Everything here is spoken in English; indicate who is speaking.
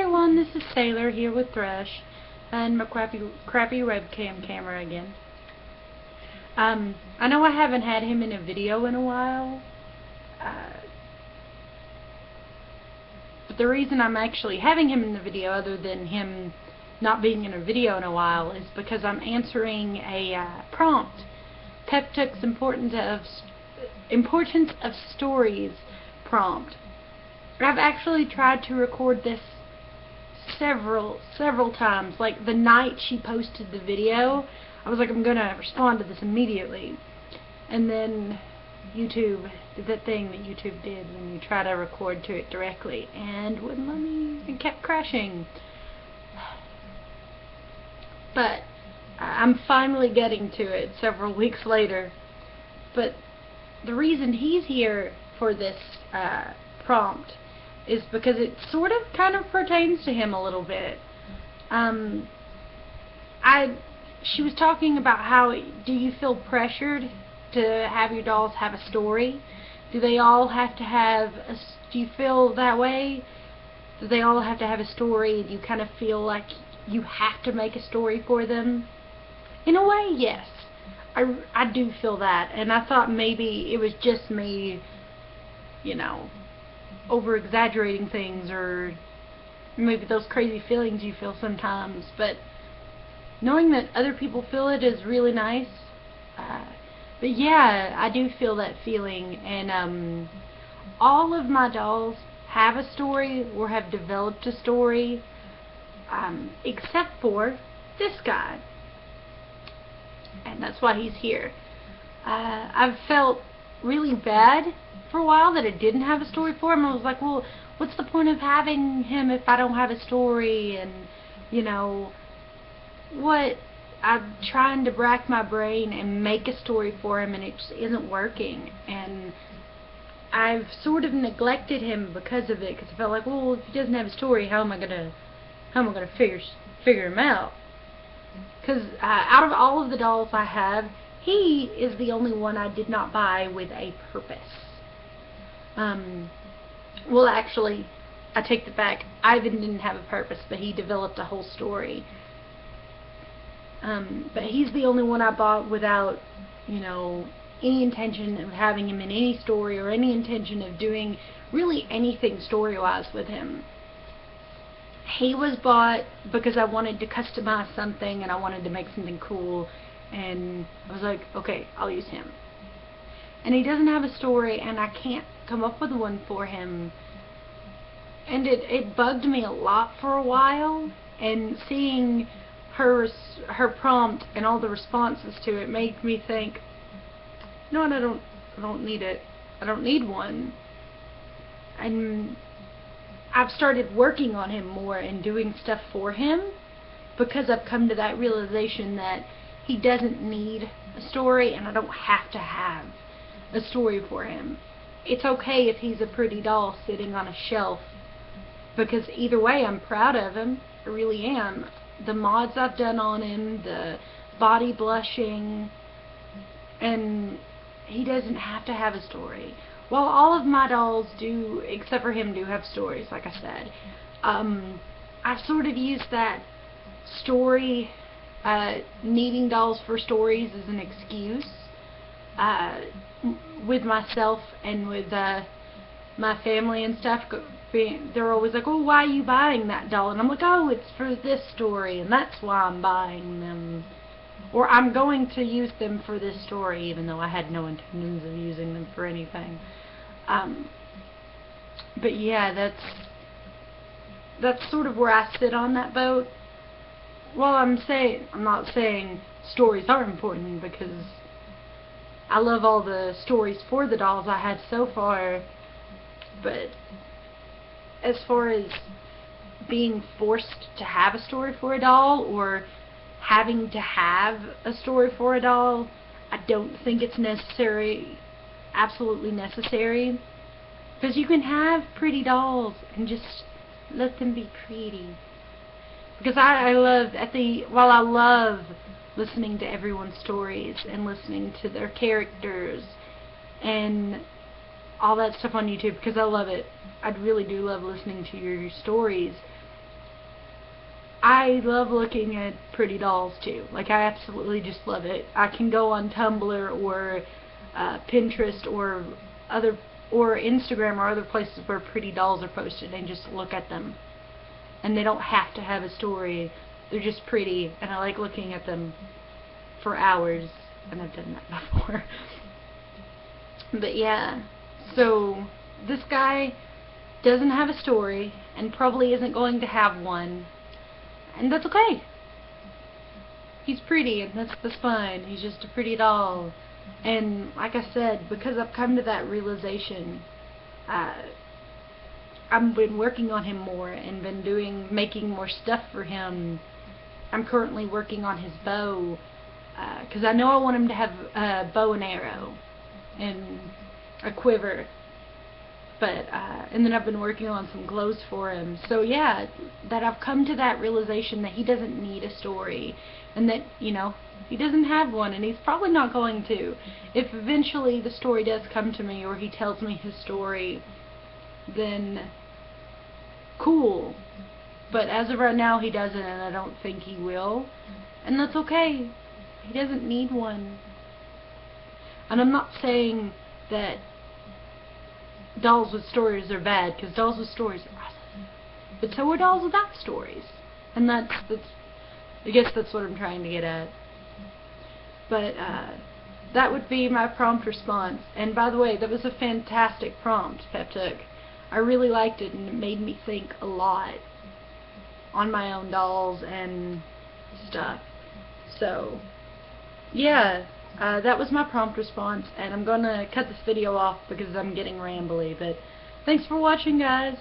Speaker 1: everyone, this is Sailor here with Thrush and my crappy webcam camera again. I know I haven't had him in a video in a while, but the reason I'm actually having him in the video, other than him not being in a video in a while, is because I'm answering a prompt. Peptuck's Importance of Stories prompt. I've actually tried to record this several times. Like the night she posted the video, I was like, I'm gonna respond to this immediately. And then YouTube did that thing that YouTube did when you try to record to it directly, and wouldn't let me. It kept crashing. But I'm finally getting to it several weeks later. But the reason he's here for this prompt is because it sort of kind of pertains to him a little bit. She was talking about how, do you feel pressured to have your dolls have a story? Do they all have to have do you feel that way? Do they all have to have a story and you kind of feel like you have to make a story for them? In a way, yes. I do feel that, and I thought maybe it was just me, you know, over-exaggerating things, or maybe those crazy feelings you feel sometimes, but knowing that other people feel it is really nice. But yeah, I do feel that feeling, and all of my dolls have a story or have developed a story, except for this guy, and that's why he's here. I've felt really bad for a while that I didn't have a story for him. I was like, well, what's the point of having him if I don't have a story? And, you know, I'm trying to rack my brain and make a story for him, and it just isn't working. And I've sort of neglected him because of it, because I felt like, well, if he doesn't have a story, how am I gonna figure him out? Because out of all of the dolls I have, he is the only one I did not buy with a purpose. Well, actually, I take that back. Ivan didn't have a purpose, but he developed a whole story. But he's the only one I bought without, you know, any intention of having him in any story, or any intention of doing really anything story-wise with him. He was bought because I wanted to customize something, and I wanted to make something cool, and I was like, okay, I'll use him. And he doesn't have a story, and I can't come up with one for him. And it bugged me a lot for a while, and seeing her prompt and all the responses to it made me think, no, I don't need it. I don't need one. And I've started working on him more and doing stuff for him, because I've come to that realization that he doesn't need a story, and I don't have to have a story for him. It's okay if he's a pretty doll sitting on a shelf, because either way I'm proud of him. I really am. The mods I've done on him, the body blushing, and he doesn't have to have a story. Well, all of my dolls do, except for him, do have stories, like I said. I've sort of used that story, needing dolls for stories as an excuse, with myself and with my family and stuff. They're always like, oh, why are you buying that doll? And I'm like, oh, it's for this story, and that's why I'm buying them. Or I'm going to use them for this story, even though I had no intentions of using them for anything. But yeah, that's sort of where I sit on that boat. Well, I'm not saying stories aren't important, because I love all the stories for the dolls I had so far. But as far as being forced to have a story for a doll, or having to have a story for a doll, I don't think it's absolutely necessary. Because you can have pretty dolls and just let them be pretty. Because while I love listening to everyone's stories and listening to their characters and all that stuff on YouTube, because I love it. I really do love listening to your stories. I love looking at pretty dolls too. Like, I absolutely just love it. I can go on Tumblr or Pinterest or Instagram or other places where pretty dolls are posted and just look at them. And they don't have to have a story. They're just pretty, and I like looking at them for hours, and I've done that before. But yeah, so this guy doesn't have a story and probably isn't going to have one, and that's okay. He's pretty, and that's fine. He's just a pretty doll. And like I said, because I've come to that realization, I've been working on him more and been making more stuff for him. I'm currently working on his bow, because I know I want him to have a bow and arrow and a quiver. But and then I've been working on some clothes for him. So yeah, that I've come to that realization that he doesn't need a story, and that, you know, he doesn't have one, and he's probably not going to. If eventually the story does come to me, or he tells me his story, then cool. But as of right now, he doesn't, and I don't think he will. And that's okay. He doesn't need one. And I'm not saying that dolls with stories are bad, because dolls with stories are awesome. But so are dolls without stories. And that's I guess that's what I'm trying to get at. But that would be my prompt response. And by the way, that was a fantastic prompt, Peptook. I really liked it, and it made me think a lot on my own dolls and stuff. So yeah, that was my prompt response, and I'm gonna cut this video off because I'm getting rambly. But thanks for watching, guys.